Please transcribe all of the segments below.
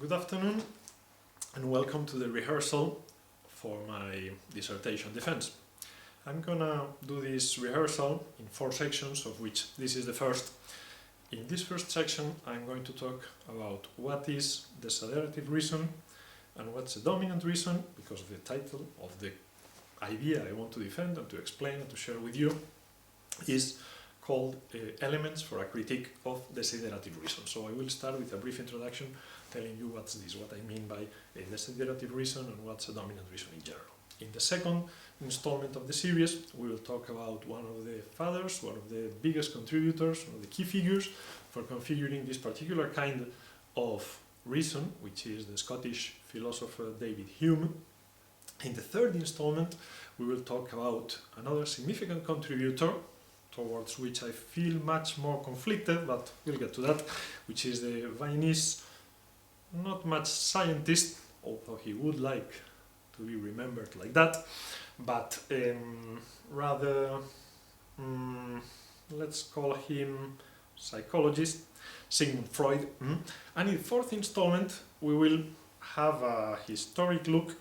Good afternoon and welcome to the rehearsal for my dissertation defense. I'm gonna do this rehearsal in 4 sections, of which this is the first. In this first section I'm going to talk about what is the desiderative reason and what's the dominant reason, because of the title of the idea I want to defend and to explain and to share with you is called Elements for a Critique of Desiderative Reason. So I will start with a brief introduction telling you what's this, what I mean by a desiderative reason and what's a dominant reason in general. In the second installment of the series, we will talk about one of the fathers, one of the biggest contributors, one of the key figures for configuring this particular kind of reason, which is the Scottish philosopher David Hume. In the third installment, we will talk about another significant contributor towards which I feel much more conflicted, but we'll get to that, which is the Viennese, not much scientist, although he would like to be remembered like that, but rather, let's call him psychologist, Sigmund Freud. And in the fourth installment, we will have a historic look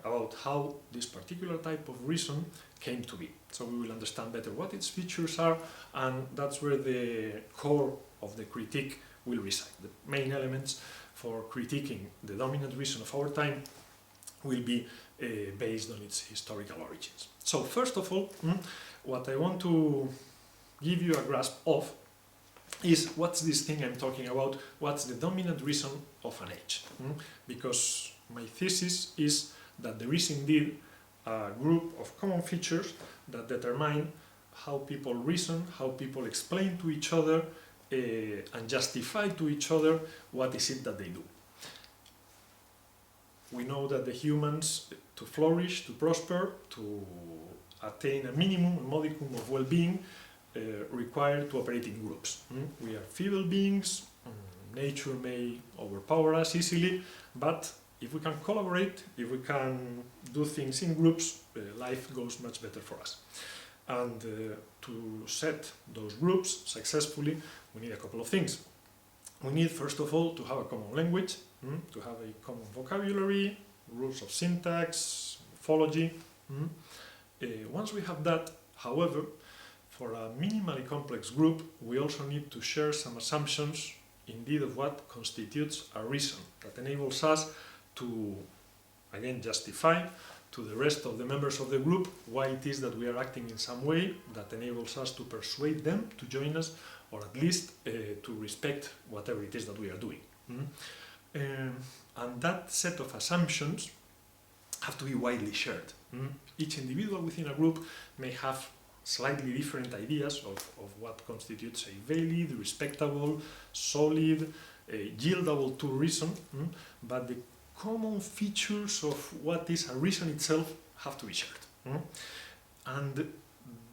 about how this particular type of reason came to be. So we will understand better what its features are, and that's where the core of the critique will reside. The main elements for critiquing the dominant reason of our time will be based on its historical origins. So first of all, what I want to give you a grasp of is what's this thing I'm talking about, what's the dominant reason of an age. Because my thesis is that there is indeed a group of common features that determine how people reason, how people explain to each other and justify to each other what is it that they do. We know that the humans, to flourish, to prosper, to attain a minimum, a modicum of well-being, require to operate in groups. We are feeble beings, nature may overpower us easily, but if we can collaborate, if we can do things in groups, life goes much better for us. And to set those groups successfully, we need a couple of things. We need, first of all, to have a common language, to have a common vocabulary, rules of syntax, morphology. Once we have that, however, for a minimally complex group, we also need to share some assumptions, indeed, of what constitutes a reason that enables us to, again, justify to the rest of the members of the group why it is that we are acting in some way that enables us to persuade them to join us, or at least to respect whatever it is that we are doing. And that set of assumptions have to be widely shared. Each individual within a group may have slightly different ideas of what constitutes a valid, respectable, solid, yieldable to reason, but the common features of what is a reason itself have to be shared. And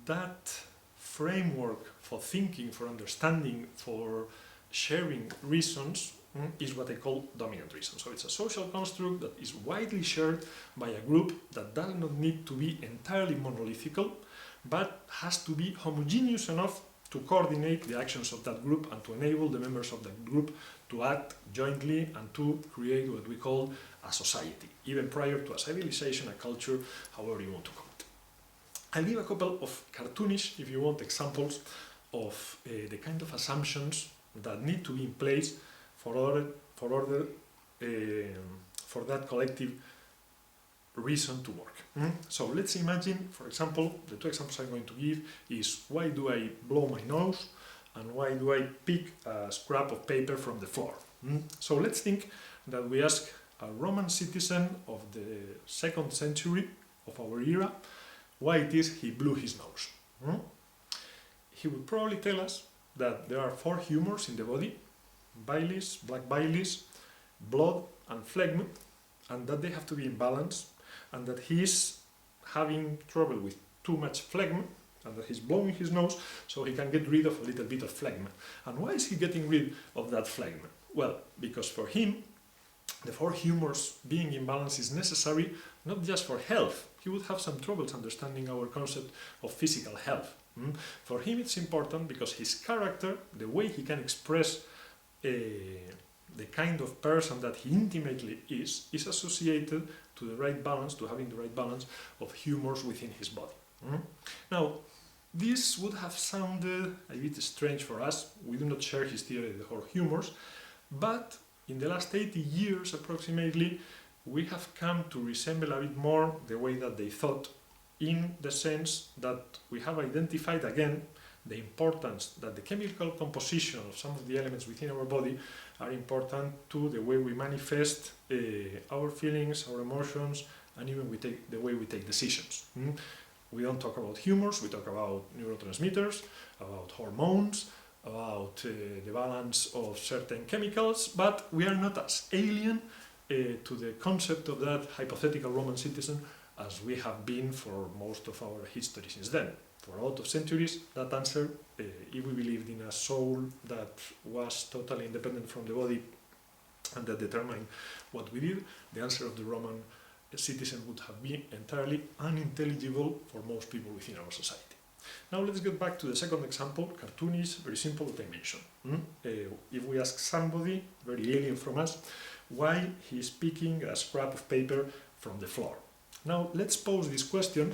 that framework for thinking, for understanding, for sharing reasons is what I call dominant reason. So it's a social construct that is widely shared by a group that does not need to be entirely monolithical, but has to be homogeneous enough to coordinate the actions of that group and to enable the members of that group to act jointly and to create what we call a society, even prior to a civilization, a culture, however you want to call it. I'll give a couple of cartoonish, if you want, examples of the kind of assumptions that need to be in place for that collective reason to work. So let's imagine, for example, the 2 examples I'm going to give is why do I blow my nose and why do I pick a scrap of paper from the floor. So let's think that we ask a Roman citizen of the 2nd century of our era why it is he blew his nose. He would probably tell us that there are 4 humors in the body: bilis, black bilis, blood and phlegm, and that they have to be in balance, and that he is having trouble with too much phlegm, and that he's blowing his nose so he can get rid of a little bit of phlegm. And why is he getting rid of that phlegm? Well, because for him, the 4 humors being in balance is necessary not just for health. He would have some troubles understanding our concept of physical health. For him it's important because his character, the way he can express the kind of person that he intimately is associated to the right balance, to having the right balance of humors within his body. Now, this would have sounded a bit strange for us. We do not share his theory of humors, but in the last 80 years approximately, we have come to resemble a bit more the way that they thought, in the sense that we have identified again the importance that the chemical composition of some of the elements within our body are important to the way we manifest our feelings, our emotions, and even the way we take decisions. We don't talk about humors, we talk about neurotransmitters, about hormones, about the balance of certain chemicals, but we are not as alien to the concept of that hypothetical Roman citizen as we have been for most of our history since then. For a lot of centuries, that answer, if we believed in a soul that was totally independent from the body and that determined what we did, the answer of the Roman citizen would have been entirely unintelligible for most people within our society. Now let's get back to the second example, cartoonish, very simple, that I mentioned. If we ask somebody, very alien from us, why he is picking a scrap of paper from the floor. Now let's pose this question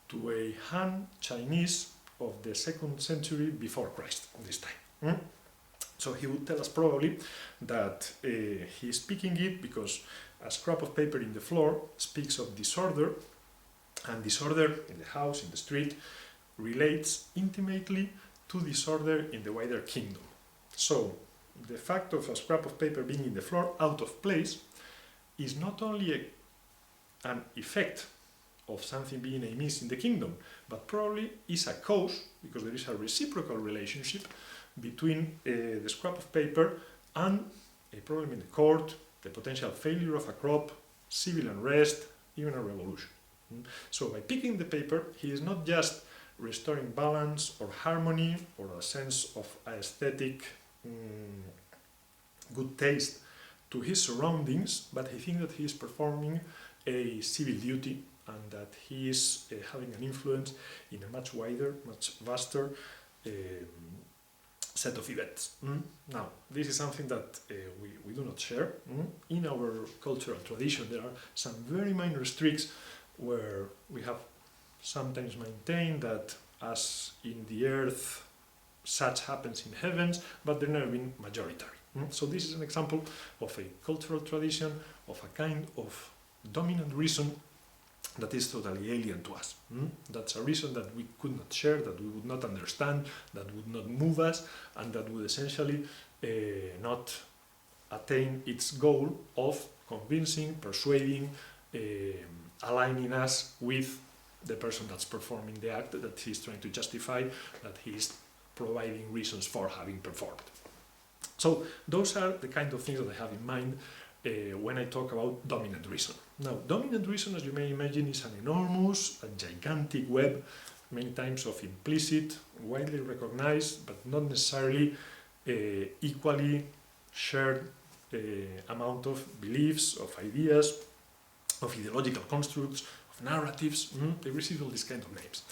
to a Han Chinese of the 2nd century before Christ, this time. So he would tell us probably that he is picking it because a scrap of paper in the floor speaks of disorder, and disorder in the house, in the street, relates intimately to disorder in the wider kingdom. So the fact of a scrap of paper being in the floor out of place is not only an effect of something being amiss in the kingdom, but probably is a cause, because there is a reciprocal relationship between the scrap of paper and a problem in the court, the potential failure of a crop, civil unrest, even a revolution. So by picking the paper, he is not just restoring balance or harmony or a sense of aesthetic good taste to his surroundings, but I think that he is performing a civil duty and that he is having an influence in a much wider, much vaster set of events. Now, this is something that we do not share. In our cultural tradition, there are some very minor streaks where we have sometimes maintained that as in the earth, such happens in heavens, but they've never been majoritary. So this is an example of a cultural tradition, of a kind of dominant reason that is totally alien to us. That's a reason that we could not share, that we would not understand, that would not move us, and that would essentially not attain its goal of convincing, persuading, aligning us with the person that's performing the act that he's trying to justify, that he is providing reasons for having performed. So those are the kind of things that I have in mind when I talk about dominant reason. Now, dominant reason, as you may imagine, is an enormous, a gigantic web, many times of implicit, widely recognized, but not necessarily equally shared amount of beliefs, of ideas, of ideological constructs, of narratives. They receive all these kind of names.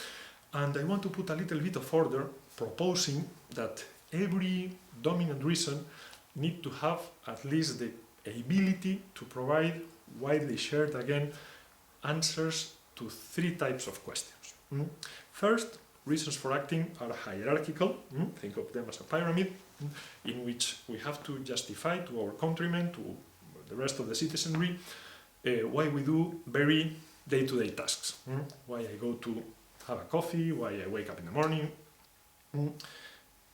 And I want to put a little bit of order, proposing that every dominant reason need to have at least the ability to provide widely shared, again, answers to 3 types of questions. First, reasons for acting are hierarchical. Think of them as a pyramid in which we have to justify to our countrymen, to the rest of the citizenry, why we do very day-to-day tasks. Why I go to have a coffee, why I wake up in the morning.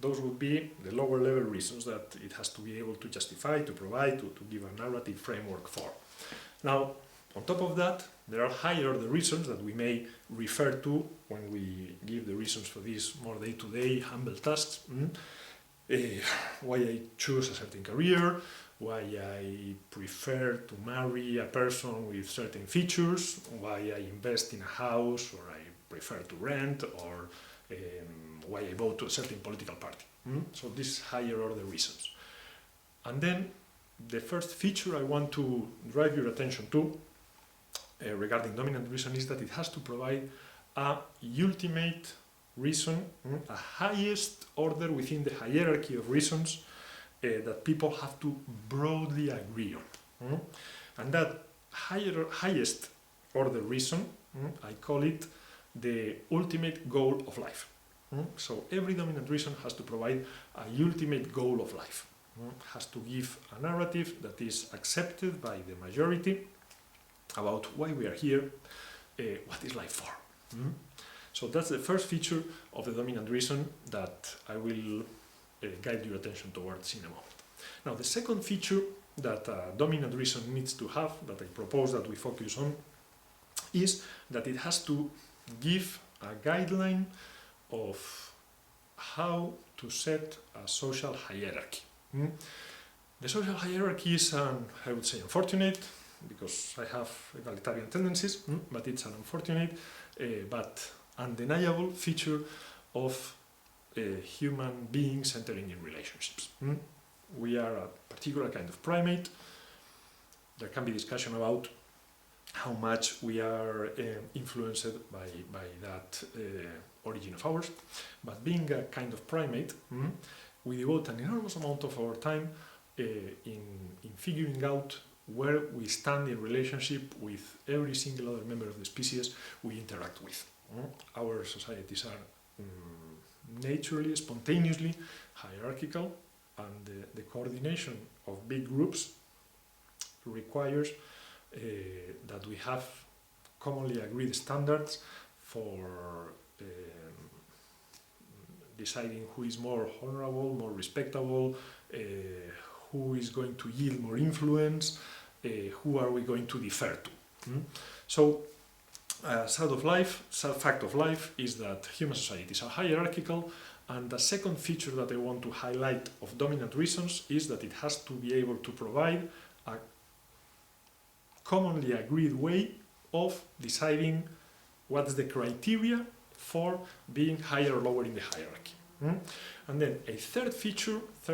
Those would be the lower level reasons that it has to be able to justify, to provide, to give a narrative framework for. Now, on top of that, there are higher order reasons that we may refer to when we give the reasons for these more day-to-day humble tasks. Why I choose a certain career, why I prefer to marry a person with certain features, why I invest in a house, or I prefer to rent, or why I vote to a certain political party. So these higher order reasons. And then the first feature I want to drive your attention to regarding dominant reason is that it has to provide a ultimate reason, a highest order within the hierarchy of reasons that people have to broadly agree on. And that highest order reason, I call it the ultimate goal of life. So every dominant reason has to provide a ultimate goal of life. Has to give a narrative that is accepted by the majority about why we are here, what is life for. So that's the first feature of the dominant reason that I will guide your attention towards in a moment. Now, the second feature that a dominant reason needs to have, that I propose that we focus on, is that it has to give a guideline of how to set a social hierarchy. The social hierarchy is, I would say, unfortunate, because I have egalitarian tendencies, but it's an unfortunate but undeniable feature of human beings entering in relationships. We are a particular kind of primate. There can be discussion about how much we are influenced by that origin of ours, but being a kind of primate, we devote an enormous amount of our time in figuring out where we stand in relationship with every single other member of the species we interact with. Our societies are naturally, spontaneously hierarchical, and the coordination of big groups requires that we have commonly agreed standards for deciding who is more honorable, more respectable, who is going to yield more influence, who are we going to defer to. So, sad fact of life is that human societies are hierarchical, and the second feature that I want to highlight of dominant reasons is that it has to be able to provide a commonly agreed way of deciding what's the criteria for being higher or lower in the hierarchy. And then a third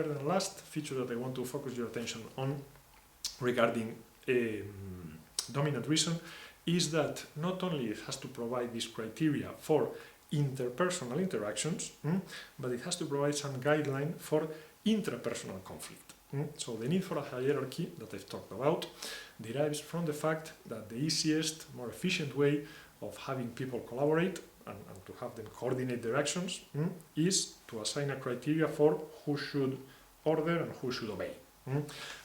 and last feature that I want to focus your attention on regarding dominant reason is that not only it has to provide this criteria for interpersonal interactions, but it has to provide some guideline for intrapersonal conflict. So the need for a hierarchy that I've talked about derives from the fact that the easiest, more efficient way of having people collaborate and to have them coordinate their actions is to assign a criteria for who should order and who should obey.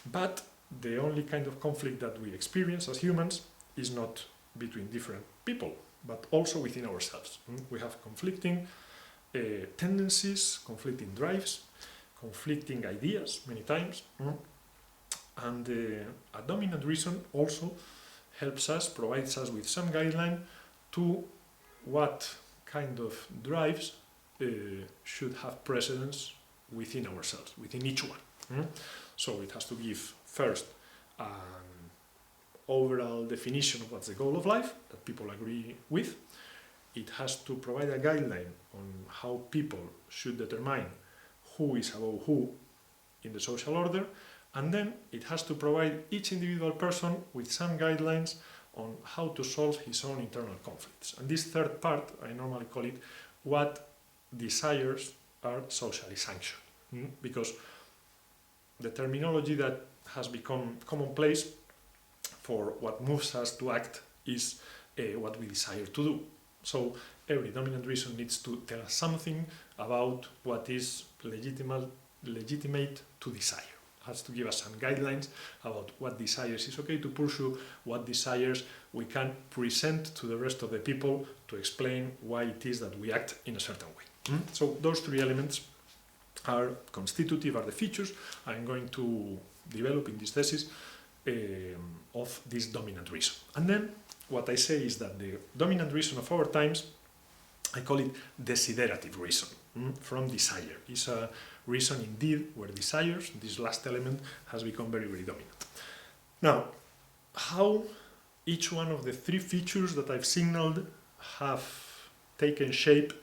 But the only kind of conflict that we experience as humans is not between different people, but also within ourselves. We have conflicting tendencies, conflicting drives, conflicting ideas many times, and a dominant reason also helps us, provides us with some guideline to what kind of drives should have precedence within ourselves, within each one. So it has to give first an overall definition of what's the goal of life that people agree with. It has to provide a guideline on how people should determine who is above who in the social order, and then it has to provide each individual person with some guidelines on how to solve his own internal conflicts. And this third part, I normally call it what desires are socially sanctioned, because the terminology that has become commonplace for what moves us to act is what we desire to do. So every dominant reason needs to tell us something about what is legitimate to desire. Has to give us some guidelines about what desires is okay to pursue, what desires we can present to the rest of the people to explain why it is that we act in a certain way. So those three elements are constitutive, are the features I'm going to develop in this thesis of this dominant reason. And then what I say is that the dominant reason of our times, I call it desiderative reason, from desire. It's a reason indeed where desires, this last element, has become very, very dominant. Now, how each one of the three features that I've signaled have taken shape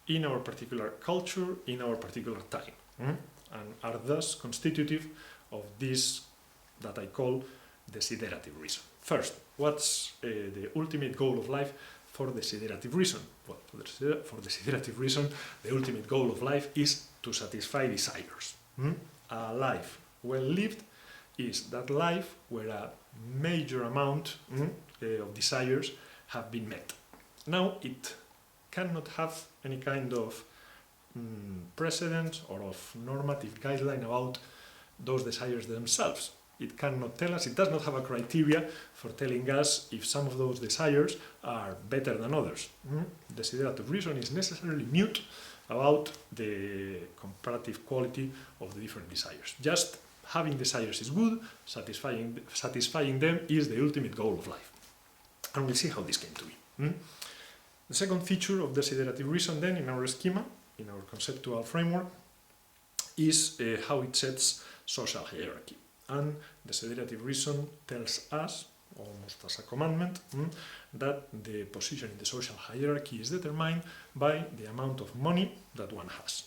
in our particular culture, in our particular time, and are thus constitutive of this that I call desiderative reason. First, what's the ultimate goal of life for desiderative reason? Well, for desiderative reason, the ultimate goal of life is to satisfy desires. A life well lived is that life where a major amount of desires have been met. Now, it cannot have any kind of precedent or of normative guideline about those desires themselves. It cannot tell us, it does not have a criteria for telling us if some of those desires are better than others. Desiderative reason is necessarily mute about the comparative quality of the different desires. Just having desires is good, satisfying them is the ultimate goal of life. And we'll see how this came to be. The second feature of desiderative reason then in our schema, in our conceptual framework, is how it sets social hierarchy. And desiderative reason tells us, almost as a commandment, that the position in the social hierarchy is determined by the amount of money that one has.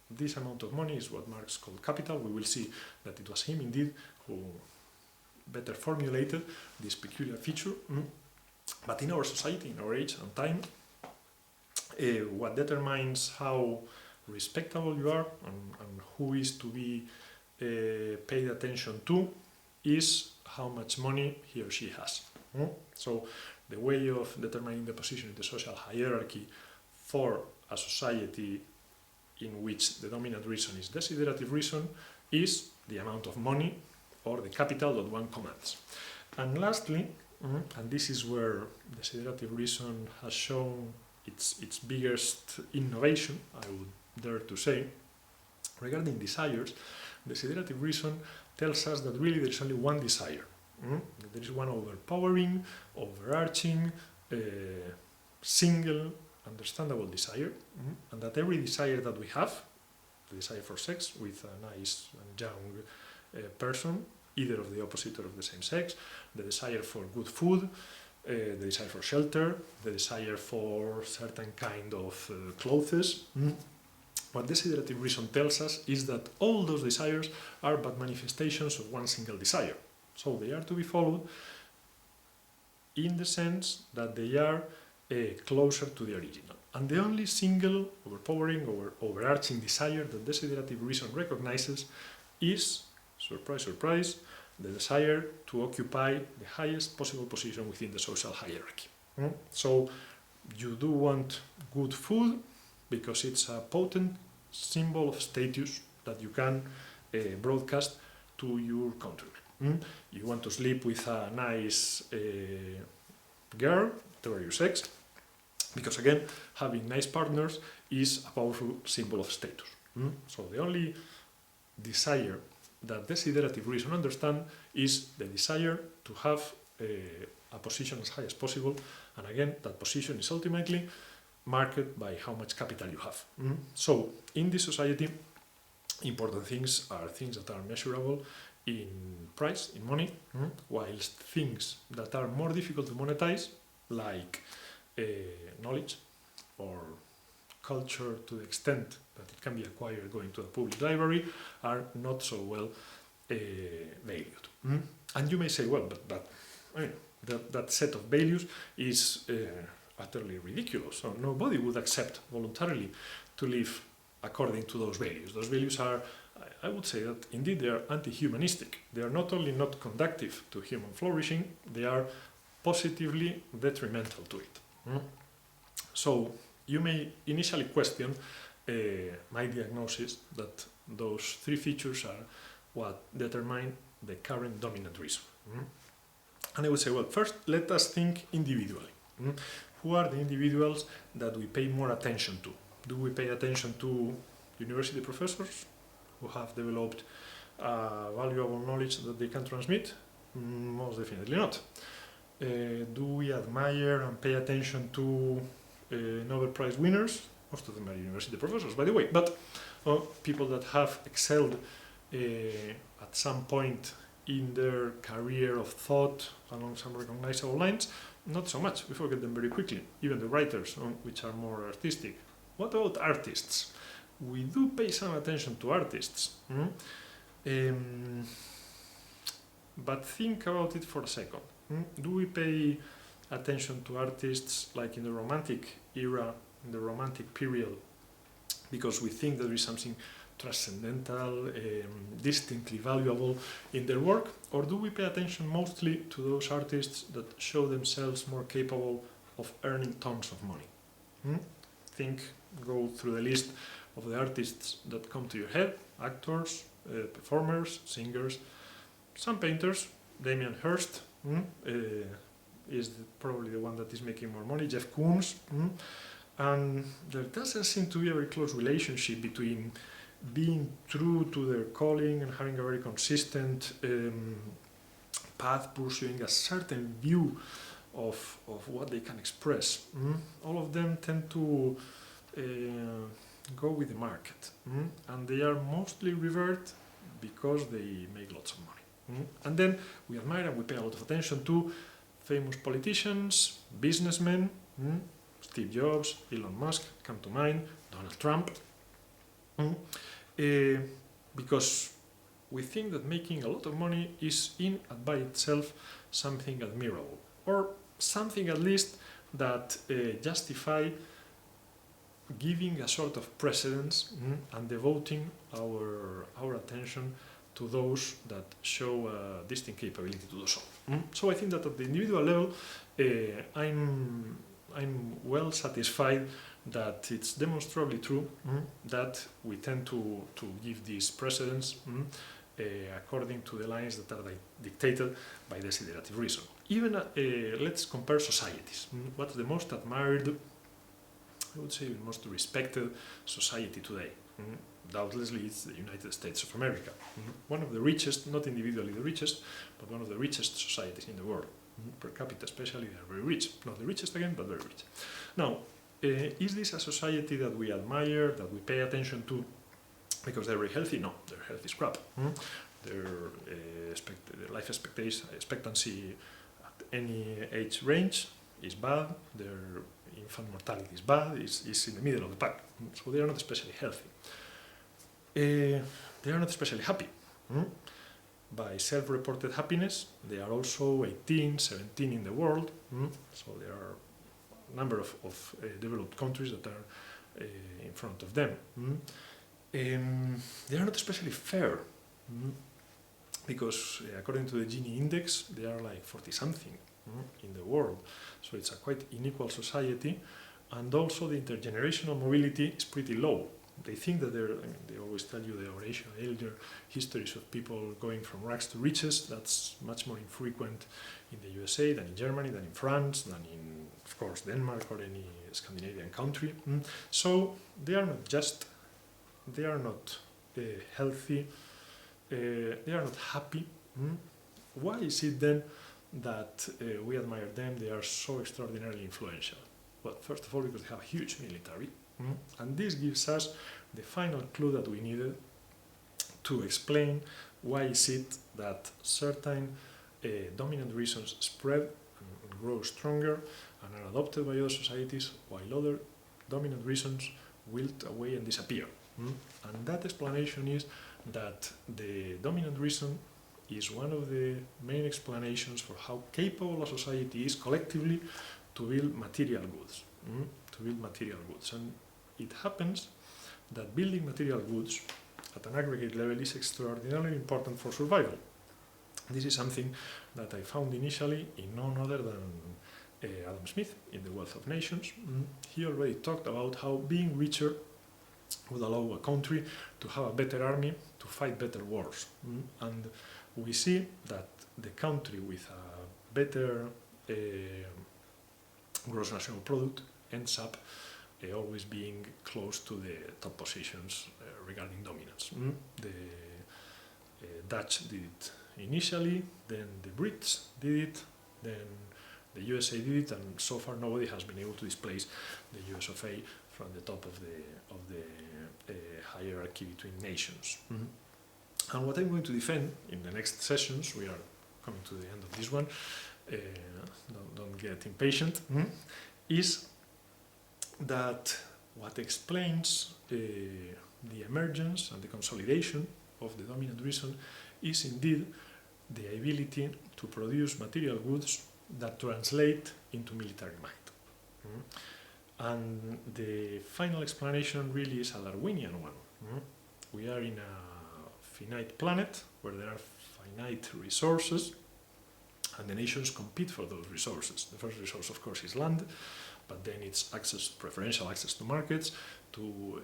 This amount of money is what Marx called capital. We will see that it was him indeed who better formulated this peculiar feature. But in our society, in our age and time, what determines how respectable you are and who is to be paid attention to is how much money he or she has. So the way of determining the position in the social hierarchy for a society in which the dominant reason is desiderative reason is the amount of money or the capital that one commands. And lastly, and this is where desiderative reason has shown its biggest innovation, I would dare to say, regarding desires, desiderative reason tells us that really there is only one desire. That there is one overpowering, overarching, single, understandable desire, and that every desire that we have, the desire for sex with a nice and young person, either of the opposite or of the same sex, the desire for good food, the desire for shelter, the desire for certain kind of clothes. What desiderative reason tells us is that all those desires are but manifestations of one single desire. So they are to be followed in the sense that they are closer to the original. And the only single overpowering or overarching desire that desiderative reason recognizes is, surprise, surprise, the desire to occupy the highest possible position within the social hierarchy. So you do want good food because it's a potent symbol of status that you can broadcast to your countrymen. You want to sleep with a nice girl, whatever your sex, because again, having nice partners is a powerful symbol of status. So the only desire that desiderative reason understands is the desire to have a position as high as possible, and again, that position is ultimately marked by how much capital you have. So in this society, important things are things that are measurable in price, in money, whilst things that are more difficult to monetize, like knowledge or culture to the extent that it can be acquired going to a public library, are not so well valued. And you may say, well, but I mean, that set of values is utterly ridiculous. So nobody would accept voluntarily to live according to those values. Those values are, I would say that indeed they are anti-humanistic. They are not only not conducive to human flourishing, they are positively detrimental to it. So you may initially question my diagnosis that those three features are what determine the current dominant reason. And I would say, well, first let us think individually. Who are the individuals that we pay more attention to? Do we pay attention to university professors who have developed valuable knowledge that they can transmit? Most definitely not. Do we admire and pay attention to Nobel Prize winners? Most of them are university professors, by the way, but people that have excelled at some point in their career of thought along some recognizable lines, not so much. We forget them very quickly, even the writers, which are more artistic. What about artists? We do pay some attention to artists. But think about it for a second. Do we pay attention to artists like in the Romantic era, in the Romantic period, because we think there is something transcendental, distinctly valuable in their work, or do we pay attention mostly to those artists that show themselves more capable of earning tons of money? Go through the list of the artists that come to your head: actors, performers, singers, some painters. Damien Hirst is probably the one that is making more money, Jeff Koons. And there doesn't seem to be a very close relationship between being true to their calling and having a very consistent path, pursuing a certain view of what they can express. All of them tend to go with the market, and they are mostly revered because they make lots of money. And then we admire and we pay a lot of attention to famous politicians, businessmen. Steve Jobs, Elon Musk come to mind, Donald Trump, because we think that making a lot of money is in and by itself something admirable, or something at least that justify giving a sort of precedence and devoting our attention to those that show a distinct capability to do so. So I think that at the individual level, I'm well satisfied that it's demonstrably true that we tend to give these precedents according to the lines that are dictated by desiderative reason. Even let's compare societies. What's the most admired, I would say the most respected society today? Doubtlessly it's the United States of America. One of the richest, not individually the richest, but one of the richest societies in the world. Per capita especially, they are very rich. Not the richest again, but very rich. Now, is this a society that we admire, that we pay attention to because they're very healthy? No, their health is crap. Their life expectancy at any age range is bad. Their infant mortality is bad, is in the middle of the pack. So they are not especially healthy. They are not especially happy. By self-reported happiness, they are also 18, 17 in the world. So there are a number of developed countries that are in front of them. They are not especially fair, because according to the Gini index, they are like 40-something in the world. So it's a quite unequal society, and also the intergenerational mobility is pretty low. They think that they always tell you the Horatio Elder histories of people going from rags to riches. That's much more infrequent in the USA than in Germany, than in France, than in, of course, Denmark or any Scandinavian country. So they are not just, they are not healthy, they are not happy. Why is it then that we admire them? They are so extraordinarily influential. Well, first of all, because they have a huge military. And this gives us the final clue that we needed to explain why is it that certain dominant reasons spread and grow stronger and are adopted by other societies, while other dominant reasons wilt away and disappear. And that explanation is that the dominant reason is one of the main explanations for how capable a society is collectively to build material goods. And it happens that building material goods at an aggregate level is extraordinarily important for survival. This is something that I found initially in none other than Adam Smith in The Wealth of Nations. He already talked about how being richer would allow a country to have a better army, to fight better wars. And we see that the country with a better gross national product ends up always being close to the top positions regarding dominance. The Dutch did it initially, then the Brits did it, then the USA did it, and so far nobody has been able to displace the US of A from the top of the hierarchy between nations. And what I'm going to defend in the next sessions, we are coming to the end of this one, don't get impatient, is that what explains the emergence and the consolidation of the dominant reason is indeed the ability to produce material goods that translate into military might. And the final explanation really is a Darwinian one. we are in a finite planet where there are finite resources, and the nations compete for those resources. The first resource, of course, is land, but then it's access, preferential access to markets, to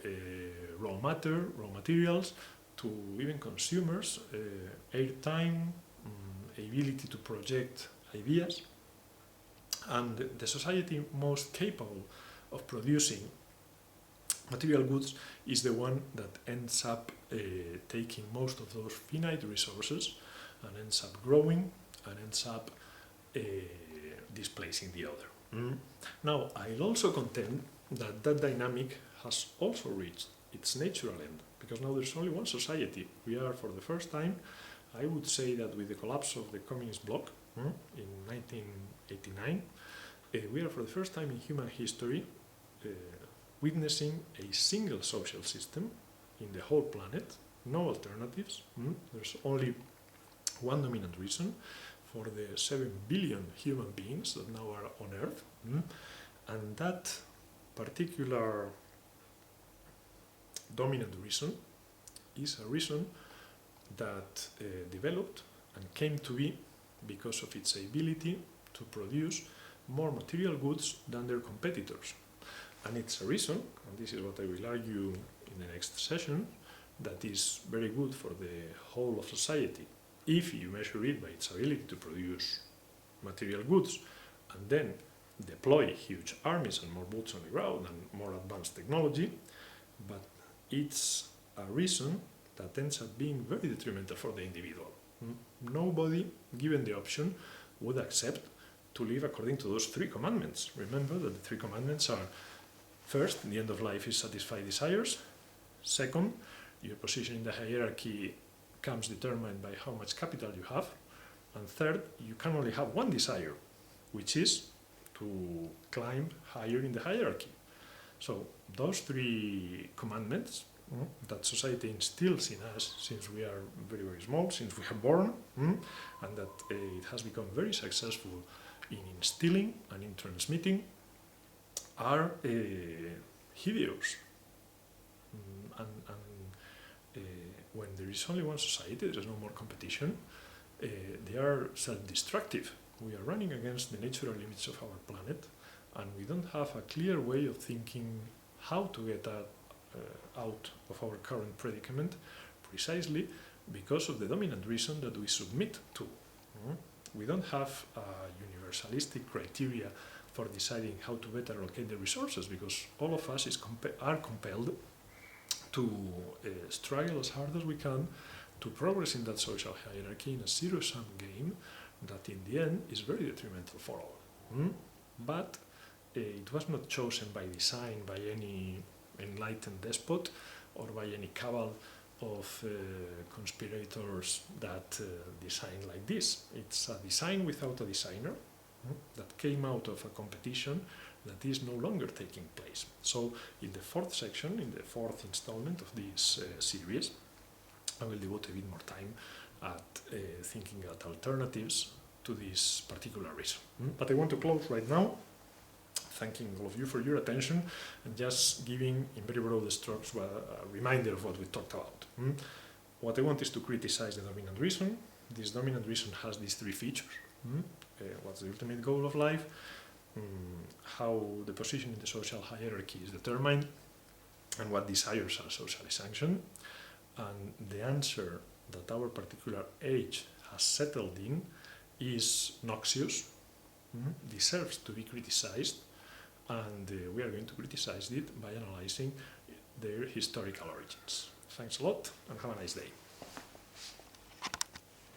raw matter, raw materials, to even consumers, airtime, ability to project ideas. And the society most capable of producing material goods is the one that ends up taking most of those finite resources and ends up growing and ends up displacing the other. Now, I'll also contend that that dynamic has also reached its natural end, because now there's only one society. We are, for the first time, I would say that with the collapse of the communist bloc in 1989, we are for the first time in human history witnessing a single social system in the whole planet, no alternatives. There's only one dominant reason for the 7 billion human beings that now are on Earth, and that particular dominant reason is a reason that developed and came to be because of its ability to produce more material goods than their competitors. And it's a reason, and this is what I will argue in the next session, that is very good for the whole of society, if you measure it by its ability to produce material goods and then deploy huge armies and more boots on the ground and more advanced technology. But it's a reason that ends up being very detrimental for the individual. Nobody, given the option, would accept to live according to those 3 commandments. Remember that the 3 commandments are: first, the end of life is satisfy desires; second, your position in the hierarchy comes determined by how much capital you have; and third, you can only have one desire, which is to climb higher in the hierarchy. So those 3 commandments that society instills in us since we are very, very small, since we are born, and that it has become very successful in instilling and in transmitting, are hideous. When there is only one society, there is no more competition, they are self-destructive. We are running against the natural limits of our planet, and we don't have a clear way of thinking how to get out of our current predicament, precisely because of the dominant reason that we submit to. We don't have a universalistic criteria for deciding how to better allocate the resources, because all of us are compelled to struggle as hard as we can to progress in that social hierarchy in a zero-sum game that in the end is very detrimental for all. But it was not chosen by design by any enlightened despot or by any cabal of conspirators that design like this. It's a design without a designer that came out of a competition that is no longer taking place. So in the 4th section, in the 4th installment of this series, I will devote a bit more time at thinking about alternatives to this particular reason. But I want to close right now, thanking all of you for your attention and just giving in very broad strokes a reminder of what we talked about. What I want is to criticize the dominant reason. This dominant reason has these 3 features. What's the ultimate goal of life? How the position in the social hierarchy is determined, and what desires are socially sanctioned. And the answer that our particular age has settled in is noxious, deserves to be criticized, and we are going to criticize it by analyzing their historical origins. Thanks a lot, and have a nice day.